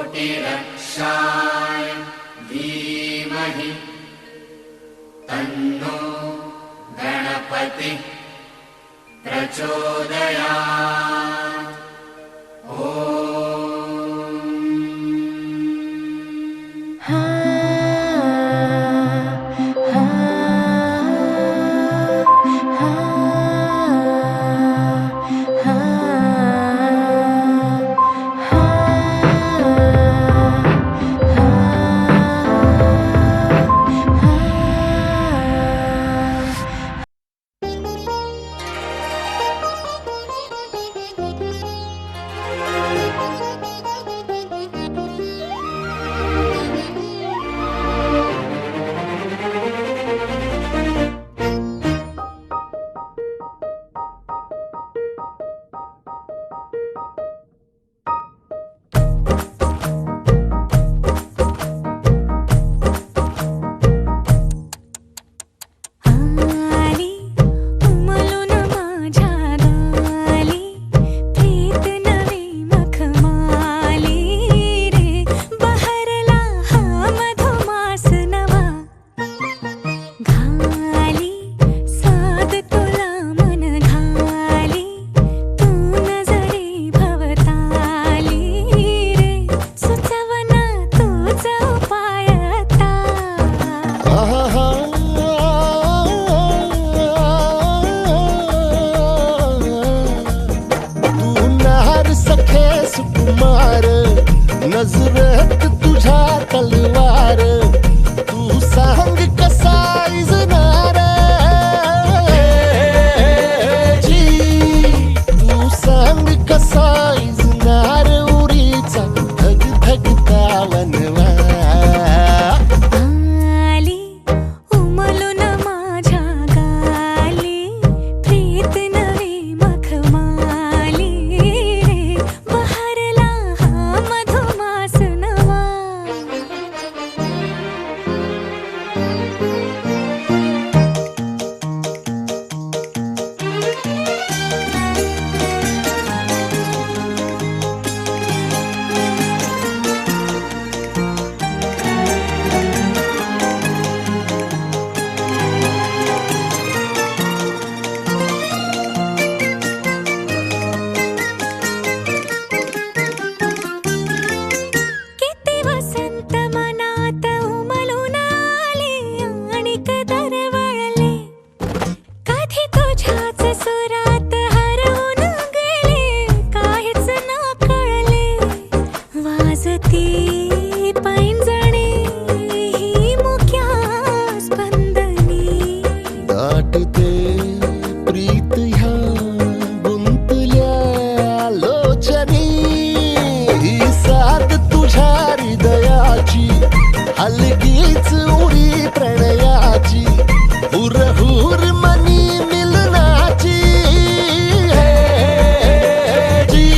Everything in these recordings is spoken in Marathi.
कोटिरक्षाय धीमहि तन्नो गणपति प्रचोदयात्। नजरेत तुझ्या तलवार तू सांग कसा इजनार जी तू सांग कसा इजनार उरीचा धग धगता वनवा आली उमलून माझ्या गाली प्रीत नवी मखमाली रे बहरला हा मधुमास नवा। किती वसंत मनात उमलून आले आणि दरवळले कधी तुझ्याच सुरात हरवून गेले काहीच न कळले वाजती पैंजणे ही मुक्या स्पंदनी दाटते प्रीत ह्या गुंतल्या लोचनी ही साथ तुझ्या हृदयाची हलगीच उडी प्रणयाची हुरहुर मनी मिलनाची हे जी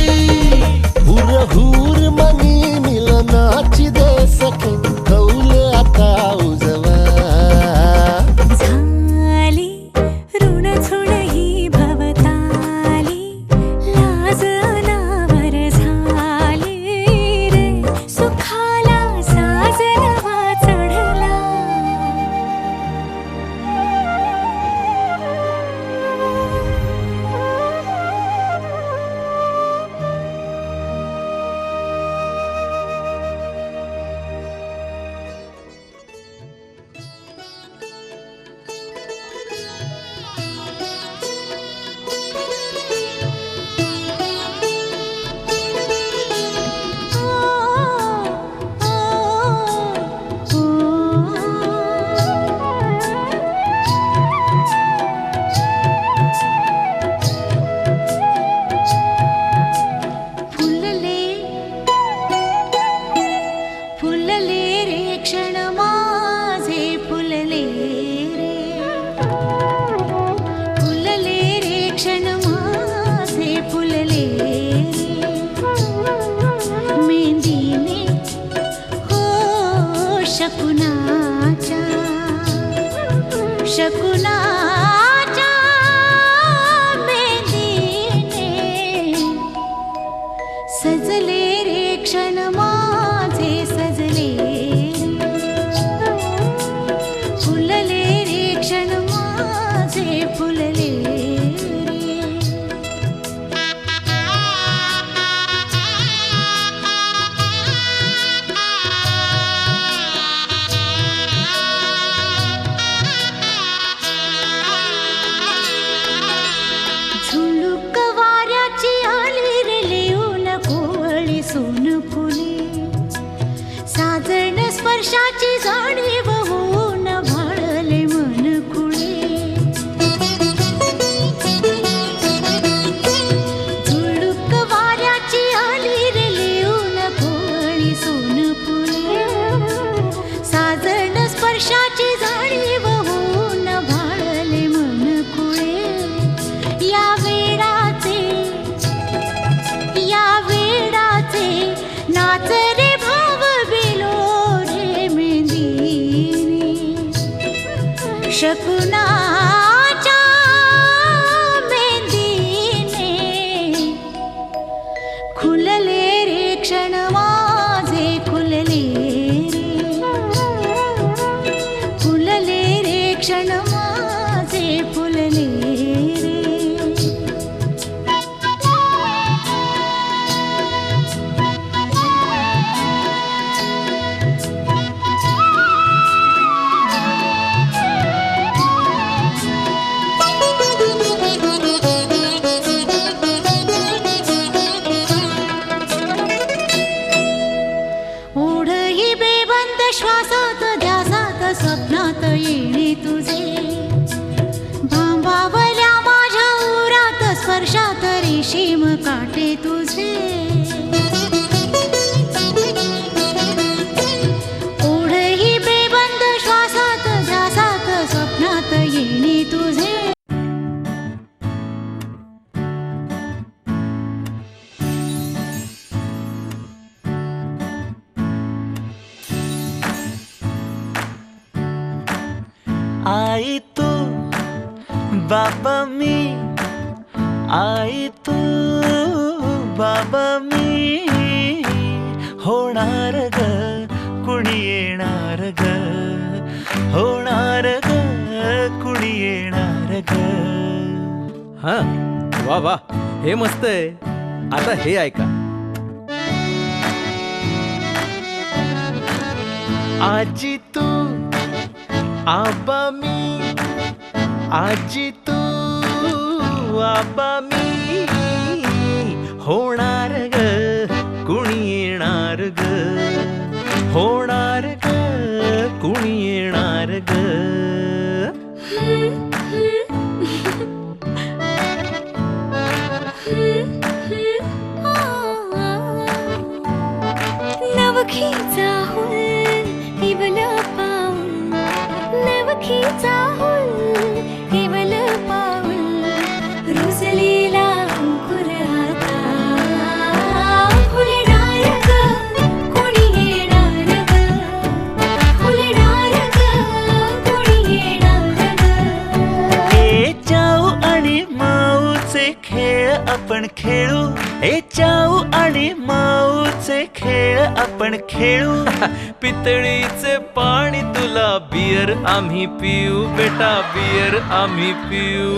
हुरहुर मनी मिलनाची दे सखे कौल आता उजवा झाली ऋण झुण ही भवताली लाज अनावर झाली रे सुखाला साज नवा चढला। फुलले फुलले रे क्षण माझे फुलले रे फुलले रे क्षण माझे फुलले रे मेंदीने हो शकुनाच्या मेंदीने सजले रे क्षण माझे सजले फुलले रे क्षण माझे फुलले रे. झुळूक वाऱ्याची आली रे लिहून कोवळी सोन फुले साजण स्पर्शाची जाणीव होऊन भाळले मन खुळे. झुळूक वाऱ्याची आली रे लिहून कोवळी सोन फुले साजण स्पर्शाची जाणीव होऊन भाळले मन खुळे. या वेडाचे नाच रे भाव बिलो रे मेंदिनी शकुनाच्या मेंदीने खुलले रे क्षण माझे खुलले रे फुलले रे क्षण माझे फुलले रे. ओढही बेबंद श्वासात ध्यासात स्वप्नात येणे तुझे भांबावल्या माझ्या उरात स्पर्शात रेशीम काटे तुझे. ओढही बेबंद श्वासात ध्यासात स्वप्नात येणे तुझे. आई तू बाबा मी आई तू बाबा मी होणार ग कुणी येणार ग होणार ग कुणी येणार ग. हा वा वा हे मस्त आहे. आता हे ऐका. आजी तू आबा मी आजी तू आबा मी होणार ग कुणी येणार ग होणार ग कुणी येणार ग. नवखीचा हुल इवल पाऊल नवखीचा हुल इवल पाऊल रुजलेला अंकुर आता फुलणार ग कोणी येणार ग फुलणार ग कोणी येणार ग. ए चाऊ आणि माऊचे खेळ आपण खेळू ए चाऊ आणि माऊचे खेळ आपण खेळू. पितळीचे पाणी तुला बियर आम्ही पिऊ बेटा बियर आम्ही पिऊ.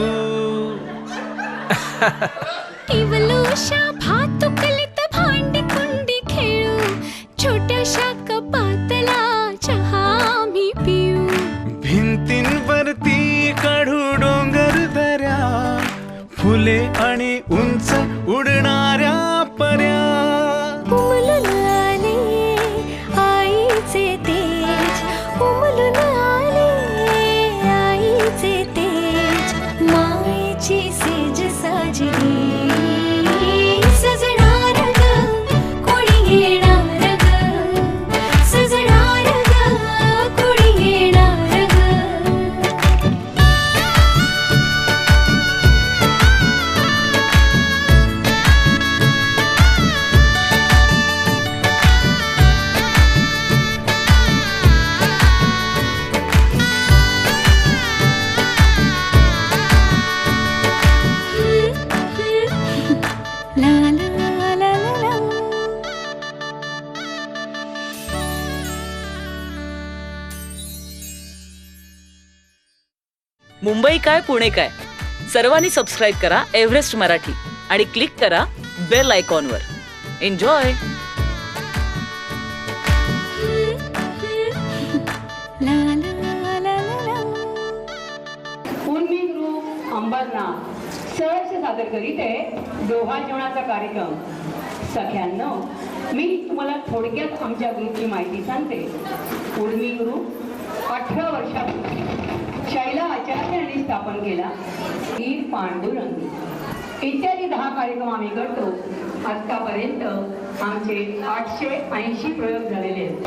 इवलूशा भातुकलीत भांडी कुंडी खेळू छोट्याशा कपातला चहा आम्ही पिऊ. भिंतींवरती काढू डोंगर दऱ्या फुले आणि उंच उडणाऱ्या पर्या. उमलून आले आईचे तेज उमलून आले आईचे तेज मायेची सेज साजली सजणार मुंबई काय पुणे काय, सर्वांनी सबस्क्राईब करा एव्हरेस्ट मराठी आणि क्लिक करा बेल आयकॉनवर. एन्जॉय. उर्मी ग्रुप अंबरनाथ सहर्ष सादर करीत आहे डोहा जेवणाचा कार्यक्रम. सख्यांनो, मी तुम्हाला थोडक्यात आमच्या ग्रुपची माहिती सांगते. उर्मी ग्रुप 18 वर्षापूर्वी शैला आचार्य यांनी स्थापन केला. वीर पांडुरंग इत्यादी 10 कार्यक्रम आम्ही करतो. आतापर्यंत आमचे 880 प्रयोग झालेले आहेत.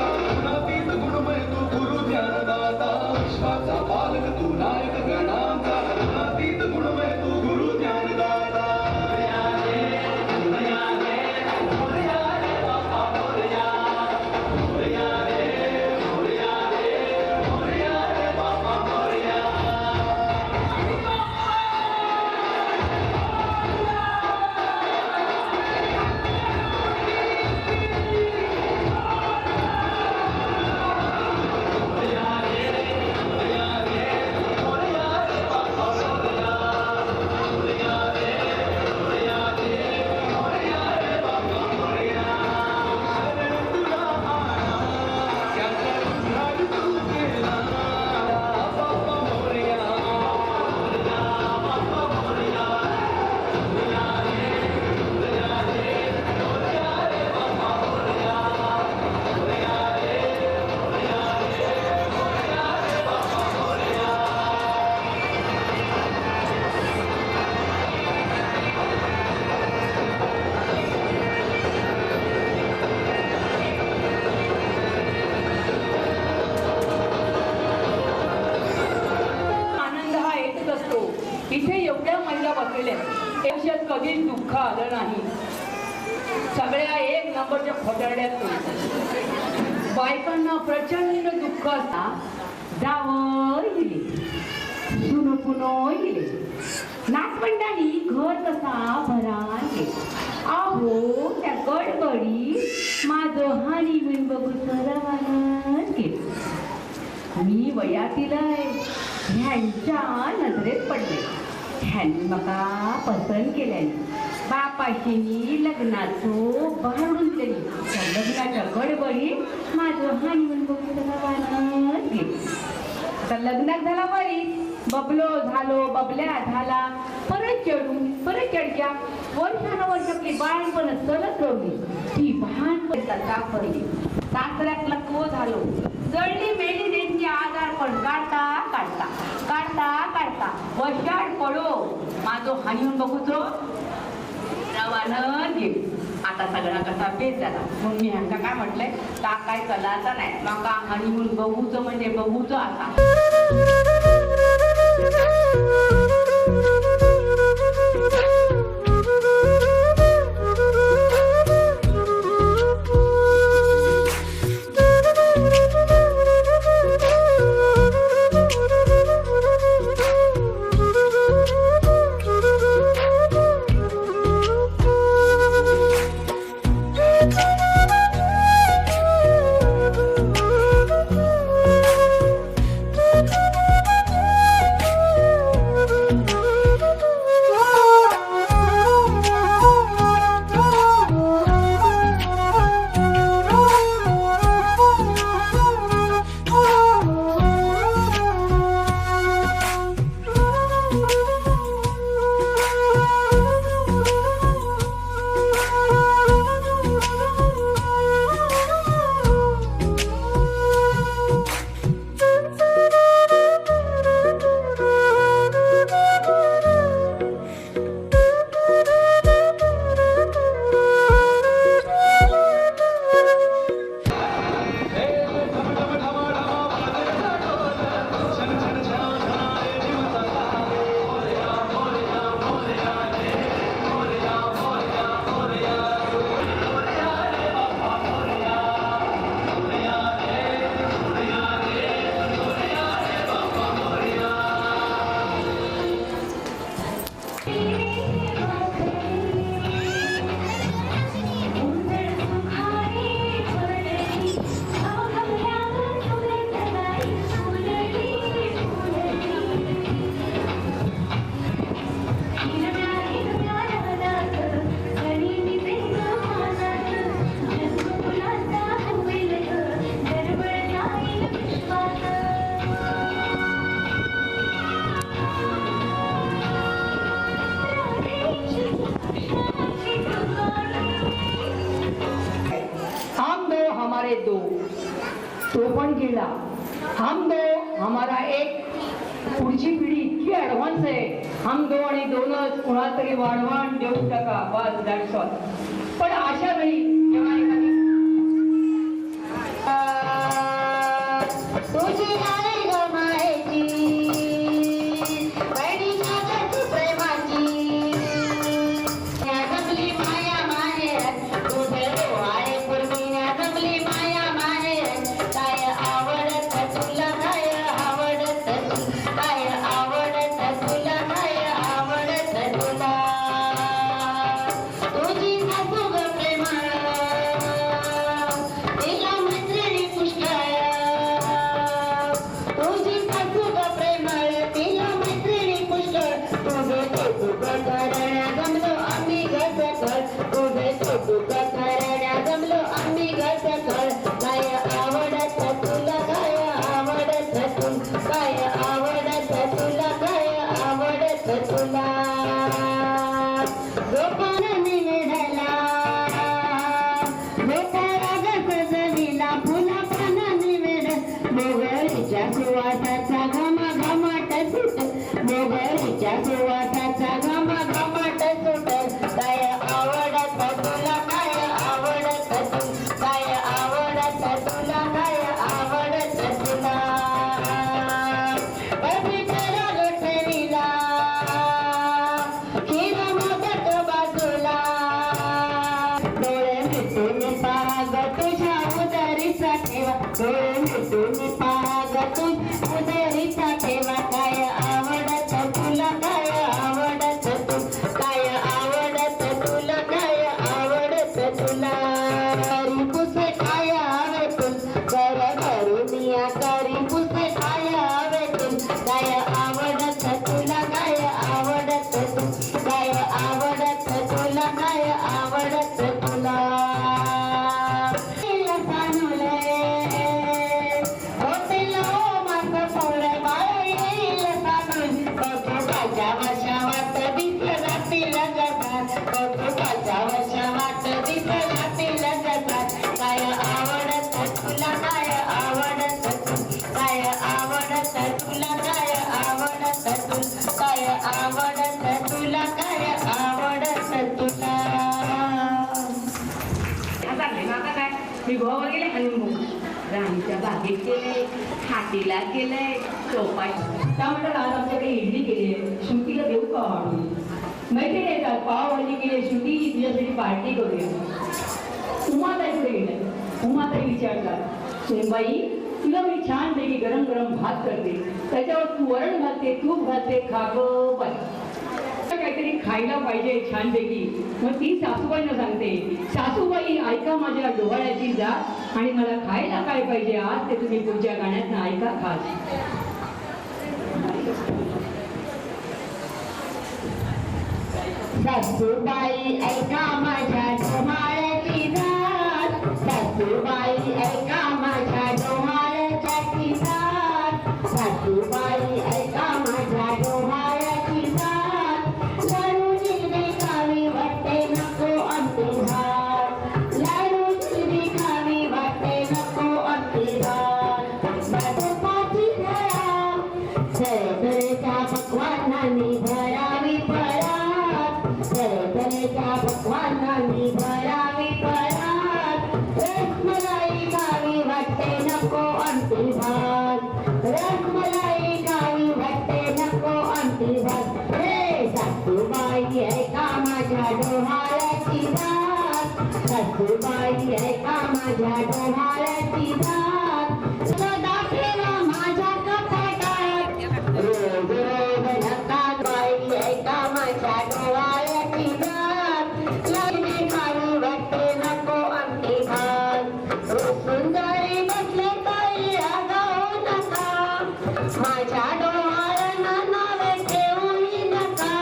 इथे एवढ्या महिला बसलेल्या याच्यात कधीच दुःख आलं नाही. सगळ्या एक नंबरच्या खोटारड्यात. बायकांना प्रचंड दुःख असता. जावं गेले, सुनो पुनो गेले, नातवंडानी घर कसा भराले. अहो त्या गडबडी माझं हनीमून बघू सरवानच गेलं. मी वयातील आहे, ह्यांच्या नजरेत पडले. ह्यांनी मका पसंत केल्याने बापाशी लग्नाचो भाडून दिली. त्या लग्नाच्या गडबडी माझं हनीमून बघू सरवानच गेलं. आता लग्नात झाला बरी, बबलो झालो, बबल्या झाला, परत चढक्या वर्षानुवर्ष आपली बाळपण चलत राहिली. ती बाळपण पडली. सासऱ्यात लकवो झालो, जळली मेली त्यांची आजार पण काढता काढता काढता काढता वर्षाड पडो माझो हनीमून बघूचो रवानं घे. आता सगळा कसा बेस झाला. मग मी ह्यांना काय म्हटलंय, का काय चलाचा नाही, मका हनीमून बघूचं म्हणजे बघूचं. आता हमारे दो, तो पण गेला. हम दो हमारा एक. पुढची पिढी इतकी ऍडव्हान्स आहे. हम दो आणि दोनच कोणाला तरी वाढवण देऊ टाका, बस दॅट्स ऑल. पण अशा वेळी जेव्हा एखादी तुझी आई गमायची बहिणीच्या गती प्रेमाची जमली माया माहेर तुझे डोहाळे पूर्वीने जमली माया माहेर. काय आवडत तुला काय आवडत काय आवडत तुला काय आवडत तुला. तुझी सासू ग प्रेमळ तिला मैत्रिणी पुष्कळ. तुझी सासू ग प्रेमळ तिला मैत्रिणी पुष्कळ. तुझे कौतुक करण्या जमलो आम्ही घसकळ. तुझे कौतुक करण्या जमलो आम्ही घसकळ. काय आवडत तुला काय आवडत तुला काय आवडत तुला काय आवडत तुला. गोपाल निवेदला गोपाळा सजविला फुला पाना निवेद. मोगरीच्या सुवासाचा घमाघमाट सुट मोगरीच्या सुवासाचा घमाघमाट सुट. काय आवडत तुला काय आवडत तुला काय आवडत तुला काय आवडत तुला. पवित्र गोठविला खीर मोदक बाजूला. डोळे मिटून पाग तुझ्या उदरीचा ठेवा. डोळे मिटून पाग तुझ्या उदरीचा ठेवा. काय आवडत तुला काय आवडत तुला काय आवडत तुला काय आवडत तुला. करी पुसे काय हवे तुल कर करुनिया करी पुसे काय हवे तुल. काय आवडत तुला काय आवडत तुला काय आवडत तुला काय आवडत तुला. काय आवडत तुला काय आवडत काय आवडत तुला काय आवडत तुला काय आवडत तुला काय आवडत तुला. आता काय मी गोवावर गेले हनीमून. राणीच्या बागेत गेले, हाटीला गेले, चौपाई त्यामुळे आज आमच्याकडे इडली केली आहे. श्रुतीला देऊ का वाढून माहिती नाही का पावभाजी केली आहे. श्रुती तुझ्यासाठी पार्टी करूया. उमाताईकडे गेले. उमाताई विचारतात सोनबाई तुला मी छान पैकी गरम गरम भात करते त्याच्यावर तू वरण घालते तूप घालते खा गं बाई. काहीतरी खायला पाहिजे छानपैकी. मग ती सासूबाईंना सांगते सासूबाई ऐका माझ्या डोहाळ्याची जात आणि मला खायला काय पाहिजे आज ते तुम्ही पुढच्या गाण्यातनं ऐका खास. सासूबाई ऐका माझ्या डोहाळ्याची जात. सासूबाई ऐका माझ्या डोहाळ्याची जात. सासूबाई ऐका माझ्या डोहाळ्याची जात. लाडू जिलबी खावी वाटते नको आमटी भात. लाडू जिलबी खावी वाटते नको आमटी भात. बटाट्याची घरा सरसरीच्या पक्वानांनी भरावी परात. सरसरीच्या पक्वानांनी भरावी परात. रसमलाई खावी वाटते नको आमटी भात. रसमलाई खावी वाटते नको आमटी भात. हे सासूबाई ऐका माझ्या डोहाळ्याची जात. सासूबाई ऐका माझ्या डोहाळ्याची जात. दाखलेला माझ्या कपाटात रोज रोज नकात. बाई ऐका माझ्या डोहाळ्याची जात. लग्ने खावी वाटते नको आमटी भात. सुंदरी बसले ताई रागावू नका. माझ्या डोहाळ्यांना नावे ठेवूही नका.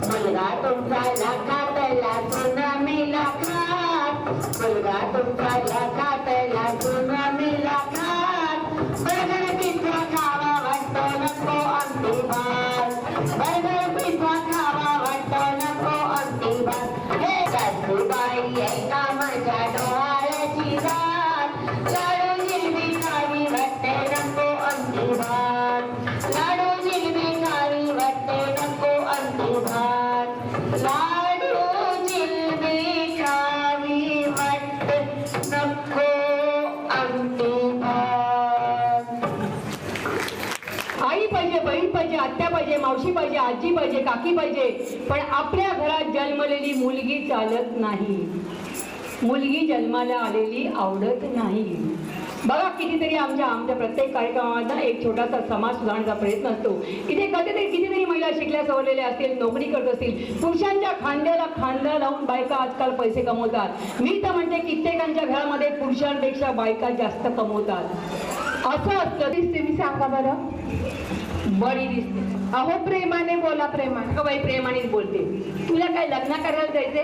मुलगा तुमचा लाखातला सुनामी लाखात. मुलगा तुमचा लाखातला सुनामी लाखात. बर्गर पिझ्झा खावा वाटतो नको आमटी भात. बर्गर पिझ्झा खावा वाटतो नको आमटी भात. हे सासूबाई ऐका माझ्या डोहाळ्याची जात. पाहिजे, आत्या पाहिजे, मावशी पाहिजे, आजी पाहिजे, काकी पाहिजे, पण आपल्या घरात जन्मलेली मुलगी चालत नाही. मुलगी जन्माला आलेली आवडत नाही. बघा कितीतरी आमच्या प्रत्येक कार्यक्रमात एक छोटासा समाज सुधारण्याचा प्रयत्न असतो. इथे कितीतरी महिला शिकल्या सवरलेल्या असतील, नोकरी करत असतील. पुरुषांच्या खांद्याला खांदा लावून बायका आजकाल पैसे कमवतात. मी तर म्हणते कित्येकांच्या घरामध्ये पुरुषांपेक्षा बायका जास्त कमवतात. असं असतं. दिसते मी सांगा बरं, बरी दिसते. अहो प्रेमाने बोला, प्रेमाने. का बाई प्रेमानेच बोलते. तुला काय लग्न करायला जायचे,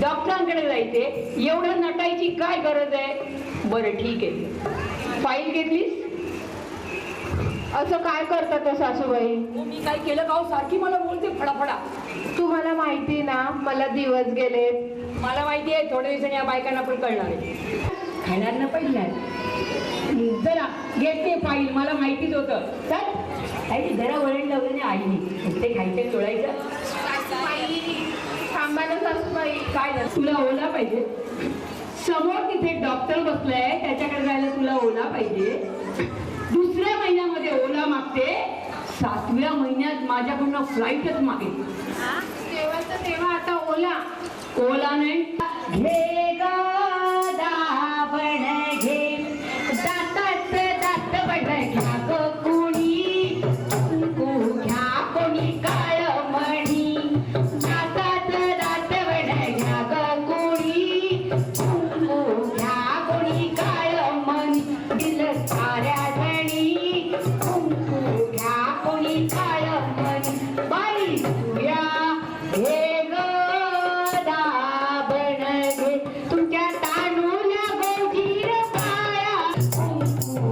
डॉक्टरांकडे जायचे, एवढं नटायची काय गरज आहे? बरं ठीक आहे, फाईल घेतलीस? असं काय करतात सासूबाई? मी काय केलं का? सारखी मला बोलते फडाफडा. तुम्हाला माहिती ना मला दिवस गेले. मला माहिती आहे, थोड्या दिवसांनी या बायकांना पण कळणार आहे. खाणार ना पहिल्या जरा घेते फाईल, मला माहितीच होतं. चल काही जरा वळण वगैरे आईने ते खायचं चोळायचं. थांबायला सासूबाई काय झालं? तुला ओला पाहिजे? समोर तिथे डॉक्टर बसलाय, त्याच्याकडे जायला तुला ओला पाहिजे. दुसऱ्या महिन्यामध्ये ओला मागते, 7व्या महिन्यात माझ्याकडून फ्लाईटच मागेल. तेव्हा आता ओला नाही. घे दाबण घे, दातात दात बडक्या ग कोणी, घ्या कोणी काळ मणी, दातात दात बडक्या ग कोणी, घ्या कोणी काळ मणी, दिल साऱ्या जणी, घ्या कोणी काळ मणी. बाई तुया हे ग दाबण घे, तुमच्या तानुल्या गोजीर पाया,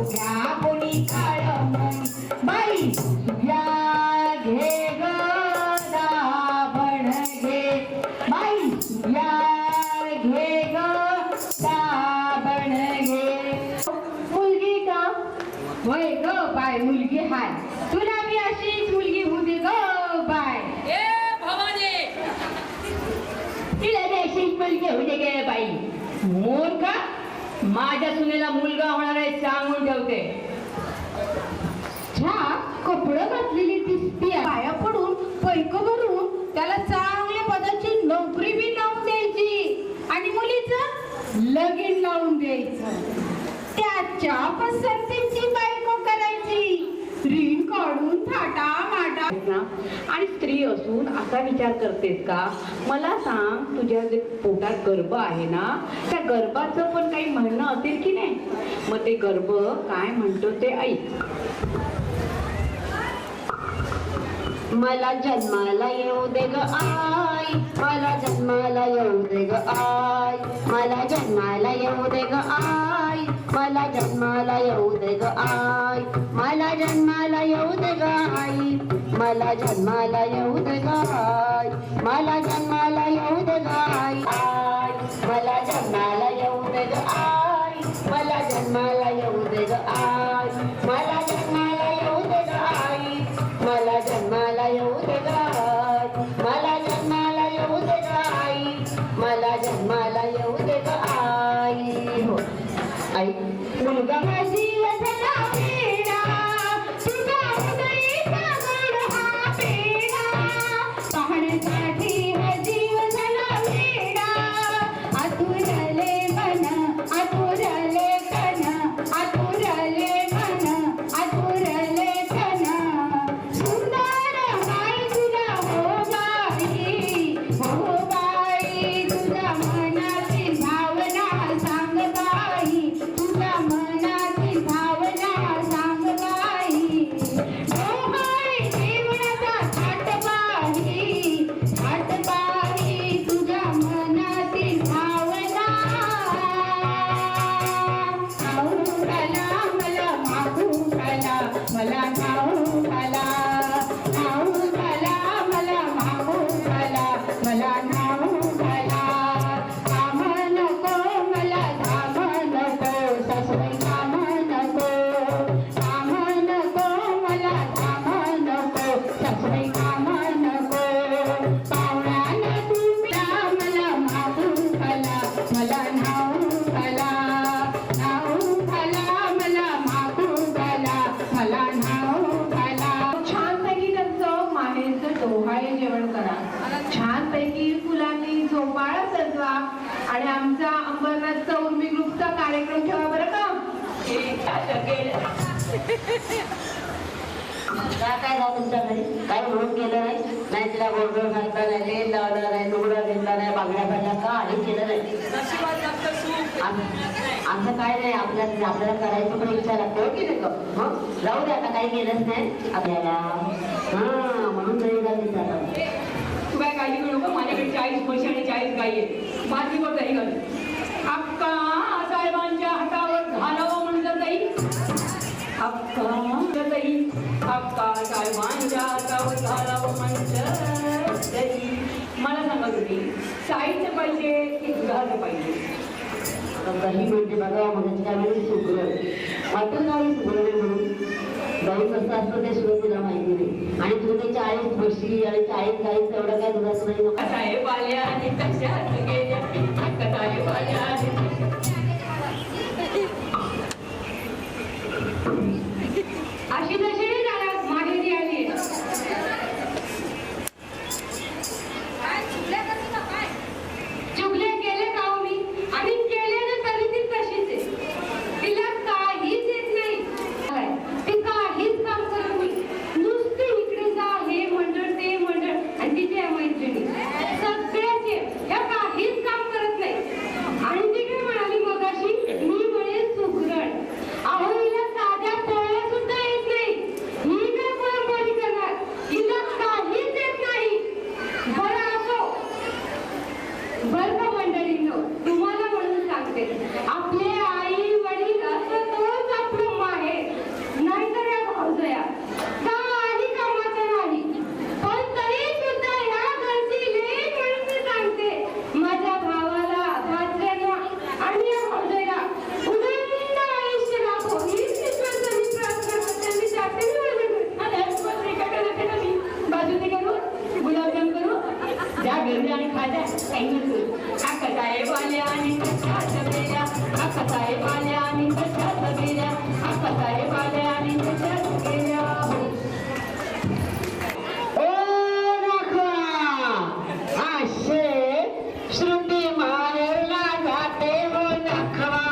घ्या कोणी काळ मणी. बाई तुया घे ग दाबण घे, बाई तुया घे ग दाबण घे. मुलगी का? होय ग बाय, मुलगी हाय. तुला मी अशीच मुलगी होती ग बाय. तिला अशीच मुलगी होते गे बाई. मूर्खा, माझ्या सुनेला मुलगा होणार आहे सांगून ठेवते. कपडं घातलेली दिसते, पाया पडून पैक भरून त्याला चांगल्या पदाची नोकरी बी लावून द्यायची आणि मुलीचं लगीन लावून द्यायचं. त्याच्या पसंतीची बायको करायची, ऋण काढून थाटा माटा. आणि स्त्री असून असा विचार करतेस का? मला सांग, तुझ्या जे पोटात गर्भ आहे ना, त्या गर्भाचं पण काही म्हणणं असेल की नाही? मग ते गर्भ काय म्हणतो ते ऐक. मला जन्माला येऊ दे ग आई, मला जन्माला येऊ दे ग आई, मला जन्माला येऊ दे ग आई, मला जन्माला येऊ दे ग आई, मला जन्माला येऊ दे ग आई, मला जन्माला येऊ दे ग आई, मला जन्माला येऊ दे ग आई, मला जन्माला येऊ दे ग आई, मला जन्माला येऊ दे ग आई, मला जन्माला येऊ दे ग आई, मला जन्माला येऊ दे ग आई, मला जन्माला येऊ दे ग आई, मला जन्माला येऊ दे ग आई. हो आई, मुलगा माझी झाला वेडा, तुझ्या उदयीचा गोड हा पेढा, पाहण्यासाठी हा जीव झाला वेडा, आतुरले मन, आतुरले कन, आतुरले मन, आतुरले कन, सुंदर बाई तुला हो बाई, हो बाई, तुझ्या मनाची भावना सांग बाई, तुझ्या मनाची भावना आमचा कार्यक्रम ठेवा बरं का. काय जाऊ तुमच्या घरी काही म्हणून केलं नाही तिला गोडगोड घालता नाही तेल लावलं नाही लुगडं घेतला नाही बांगड्या पाहिल्या काही केलं नाही. आमचं काय नाही आपल्याला करायची पण इच्छा लागते की नाही मग जाऊ दे आता काही केलंच नाही आपल्याला म्हणून नाही झाली जाता. तू काय काळजी करू नको माझ्याकडे 40 म्हशी आणि 40 गाई आहेत. बाजरीवर दही घालू अक्का साहेबांच्या हातावर घालावं म्हणलं जाईल. अक्का साहेबांच्या हातावर घालावं म्हणलं जाईल. मला सांगा तुम्ही साईडचे पाहिजे की दुधाचे पाहिजे. दही म्हणजे बघा म्हणजे त्यावेळी सुगरण वाटत नाही सुगरण म्हणून दही कसं असतं ते सुद्धा तुला माहिती नाही. आणि तुझे 40 म्हशी आणि 40 गाई तेवढं काय दुधाचं नाही नको. साहेब आल्या आणि कशात गेल्या अक्का साहेब आल्या अशी तशी नाही जाणार माहेरी आली. चुकले केले का हो मी आणि केले ना तरी ती तशीच आहे. तिला काहीच येत नाही. ती काहीच काम करत नाही. नुसते इकडे जा हे मंडळ ते मंडळ आणि तिच्या मैत्रिणी सगळ्याचे ह्या काहीच काम करत नाही. आणि ती काय म्हणाली मगाशी मी म्हणे सुगरण. अहो हिला साध्या पोळ्या सुद्धा येत नाही. ही काय पुरणपोळी करणार. हिला काहीच येत नाही. बरं असो बरं का मंडळींनो तुम्हाला म्हणून सांगते आपले आई वडील असं तोच आपलं माहेर नाहीतर या भावजया काही कामाचं नाही. पण तरी सुद्धा ह्या घरची लेक म्हणून मी सांगते माझ्या भावाला भाच्याला आणि या भावजया उदंड आयुष्य लाभो हीच ईश्वराचं मी प्रार्थना करते. मी जाते मी बाजूने करू गुलाबजाम करू ज्या घरी आणि खाद्या काही नसू. अक्का साहेब आल्या आणि कशात गेल्या अक्का साहेब आल्या आणि कशात गेल्या अक्का साहेब आल्या आणि कशात गेल्या. श्रुती माहेरला जाते हो नखवा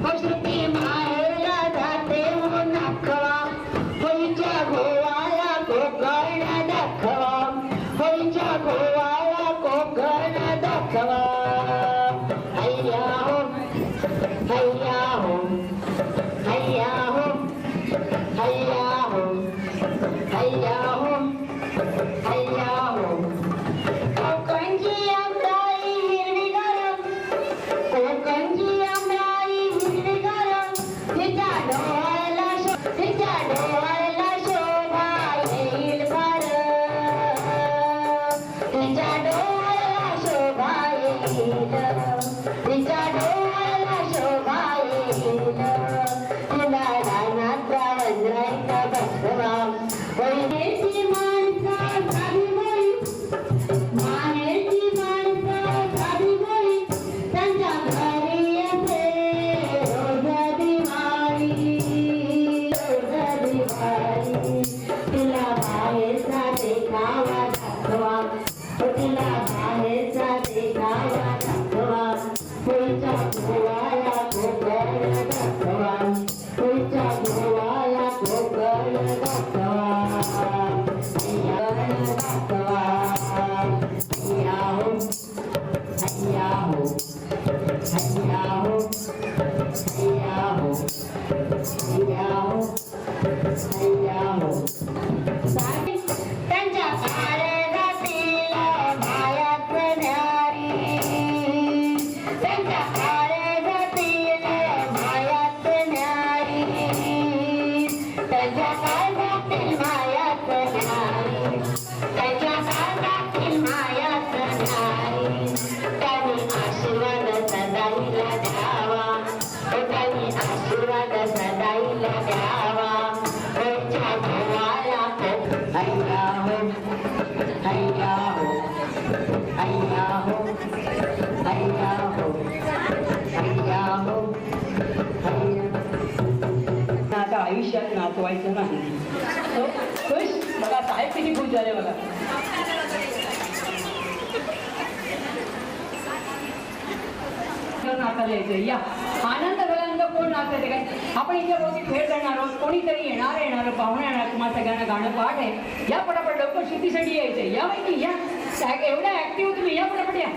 हो श्रुती माहेरला जाते हो नखवा होईच्या गोवाला कोकण दाखवा होईच्या गोवाला कोकण दाखवा. हैया हो हैया हो हैया हो हैया हो हैया हो हैया हो. कोकणची आंबाई हिरवी गरम कोकणची आंबाई हिरवी गरम तिच्या डोळ्याला शोभा येईल फार तिच्या डोळ्याला शोभा येईल तिच्या डोळ्याला शोभा येईल. तिला रानातला वंजरायचा बसवा वैदेची माणसं साधी बोली माहेरची माणसं साधी बोली त्यांच्या घरी येते रोज दिवाळी रोज दिवाळी. तिला बाहेरचा देखावा दाखवा तिला बाहेरचा देखावा दाखवा पुढच्या गोवाला कोकण दाखवा पुढच्या गोवाला कोकण दाखवा दाखवा. हैया हो हैया हो हैया हो हैया हो हैया हो हैया हो. त्यांच्या काळजातील मायात न्यारी त्यांच्या काळजातील मायात न्यारी त्यांच्या काळजातील मायात न्यारी त्यांच्या काळजातील मायात न्यारी. त्यांनी आशीर्वाद सदाईला द्यावा त्यांनी आशीर्वाद सदाईला द्यावा. त्यांच्या गोवाला हैया हो हैया हो हैया हो हैया हो हैया हो हैया. आता आयुष्यात नाचवायचं नाही. हो, खुश बघा साहेब किती खुश झाले बघा. नाचायला यायचं. या आनंद झाल्यानंतर कोण नाचायचं काय? आपण इथे बहुतेक खेळ करणार आहोत. कोणीतरी येणार पाहुणे येणार. तुम्हाला सगळ्यांना गाणं पाठ आहे. या पटापट लवकर शेतीसाठी यायचं. या माहिती या एवढ्या ऍक्टिव्ह तुम्ही. या पटापट या.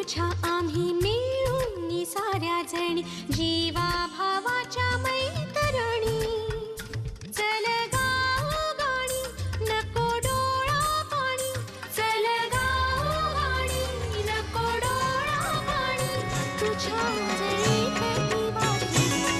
तुझ्या आम्ही मिळून साऱ्या जणी जीवा भावाच्या मैत्रिणी चल गाऊ गाणी नको डोळा पाणी चल गाऊ गाणी नको डोळा पाणी तुझ्या जरी कधी वाटली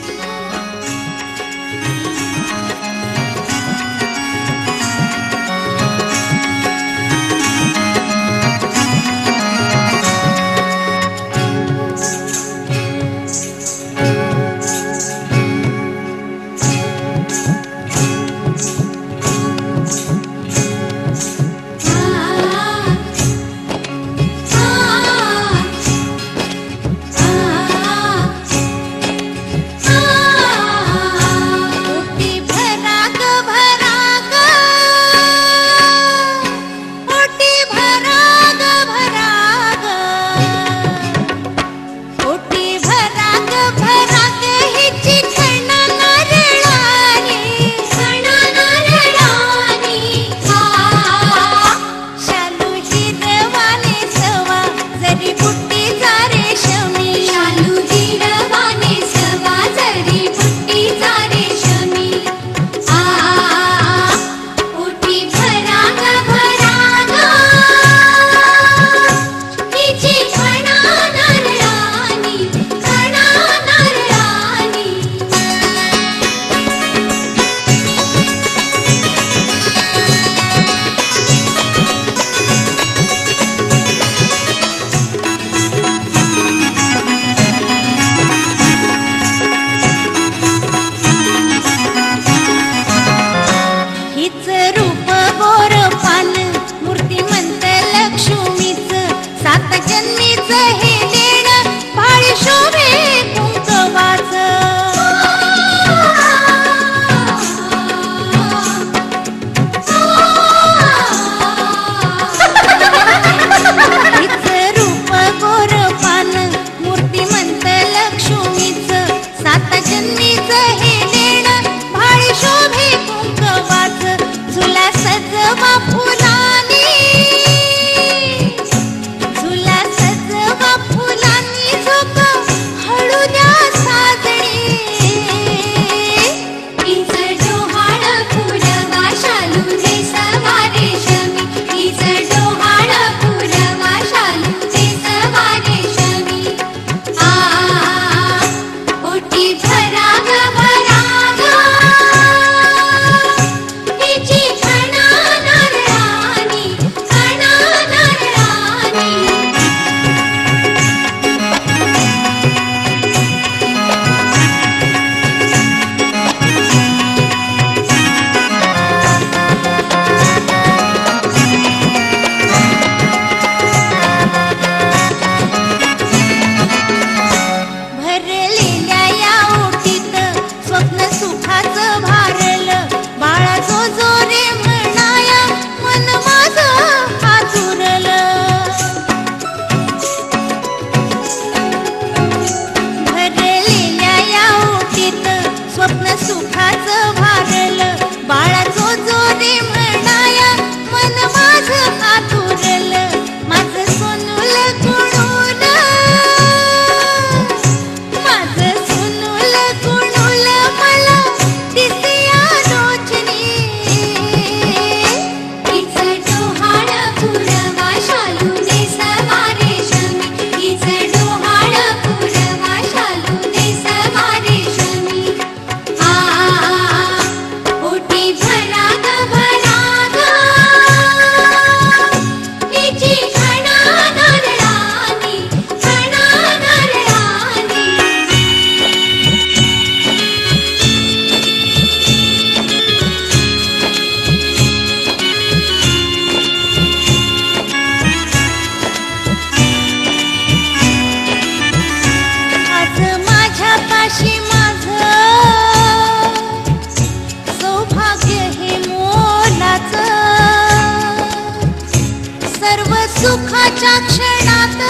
सुखाच्या क्षणात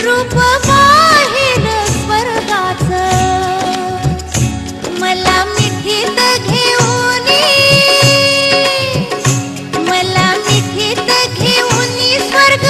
रूप बाहेर स्वर्गाचं मला मिठीत घेऊन स्वर्ग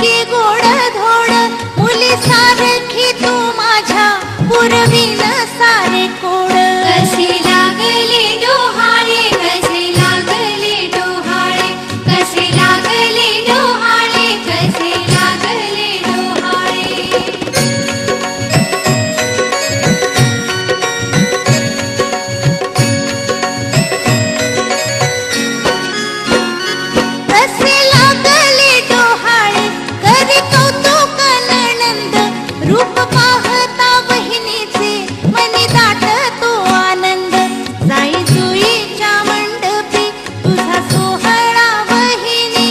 की गोड धोड मुली सारखी तू माझ्या पुरवीन सारे कोड कसे लागले डोहाळे कसे लागले डोहाळे कसे लागले डोहाळे कसे लागले डोहाळे कसे लागले डोहाळे करी कौतुक नणंद रूप पाहता बहिणीचे मनी दाटतो आनंद जाई जुईच्या मंडपी तुझा सोहळा बहिणी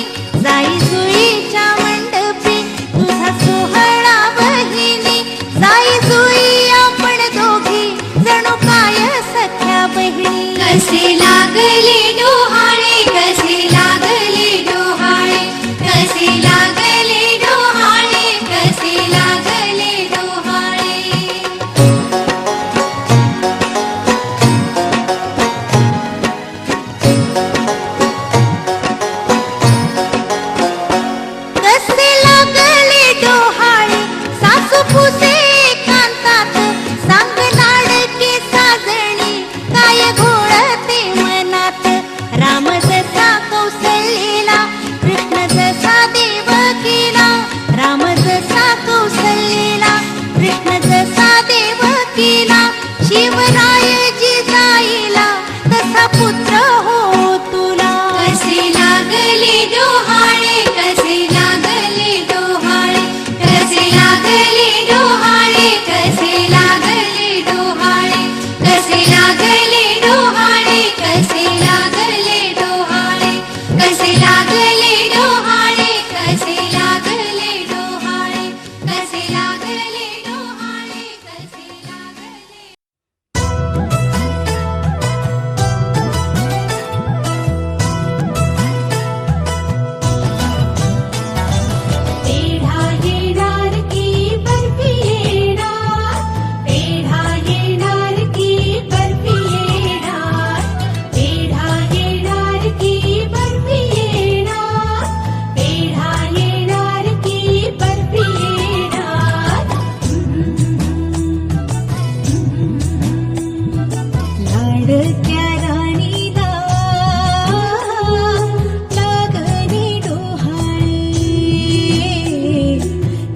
जाई जुईच्या मंडपी तुझा सोहळा बहिणी जाई जुई आपण दोघी जणू काय सख्या बहिणी कसे लागले डोहाळे कसे लागले डोहाळे कसे लागले डोहाळे कसे लागले डोहाळे कसे लागले डोहाळे सासू फुसे कांतात सांगणार की साजणी काय घोळते मनात राम जसा कौसल्याला कृष्ण जसा देवकीला राम जसा कौसल्याला कृष्ण जसा देवकीला शिवराय जिजाईला तसा पुत्र हो तुला कसे लागले डोहाळे कसे लागले डोहाळे कसे लागले डोहाळे कसे लागले डोहाळे कसे लागले डोहाळे कसे लागले डोहाळे कसे लागले डोहाळे कसे लागले डोहाळे कसे लागले डोहाळे कसे लागले पेढा येणार की बर्फी येणार पेढा येणार की बर्फी येणार पेढा येणार की बर्फी येणार पेढा येणार की बर्फी येणार लाडक्या राणीला लागले डोहाळे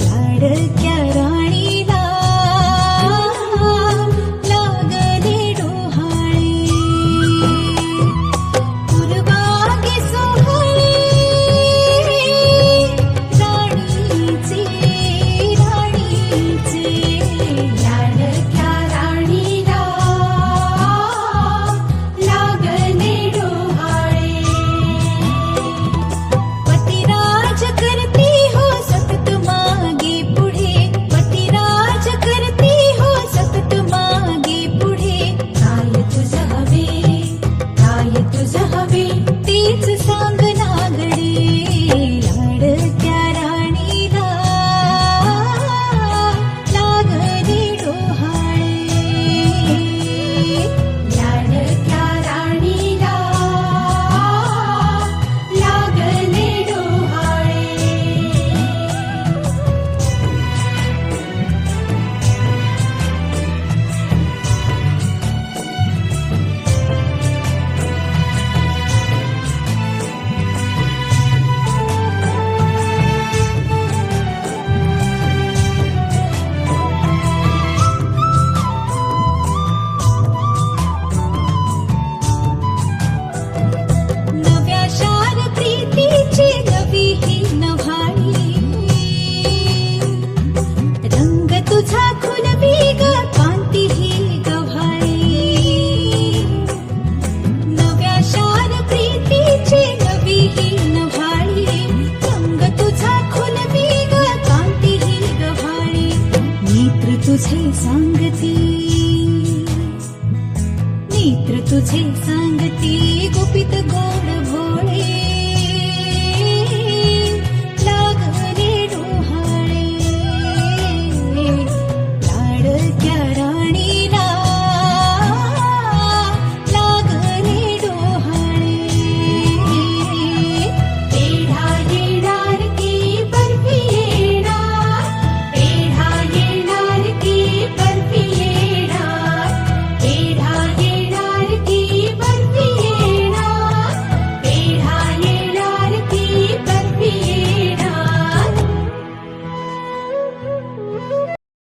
लाडक्या राणीला लागले डोहाळे पूर्वागे सोहळे राणीचे राणीचे लाडक्या राणीला लागले डोहाळे पतिराज करती हो सतत मागे पुढे पतिराज करती हो सतत मागे पुढे काय तुझं हवे तीच सांग नागडे लाडक्या राणीला लागले डोहाळे लाडक्या राणीला लागले डोहाळे नव्या शार प्रीतीची नवी ही नव्हाळी रंग तुझा खुलवी ग कांती ही गव्हाळी नव्या शार प्रीतीची नवी ही नव्हाळी रंग तुझा खुलवी ग कांती ही गव्हाळी नेत्र तुझे सांगती नेत्र तुझे सांगती गुपित गो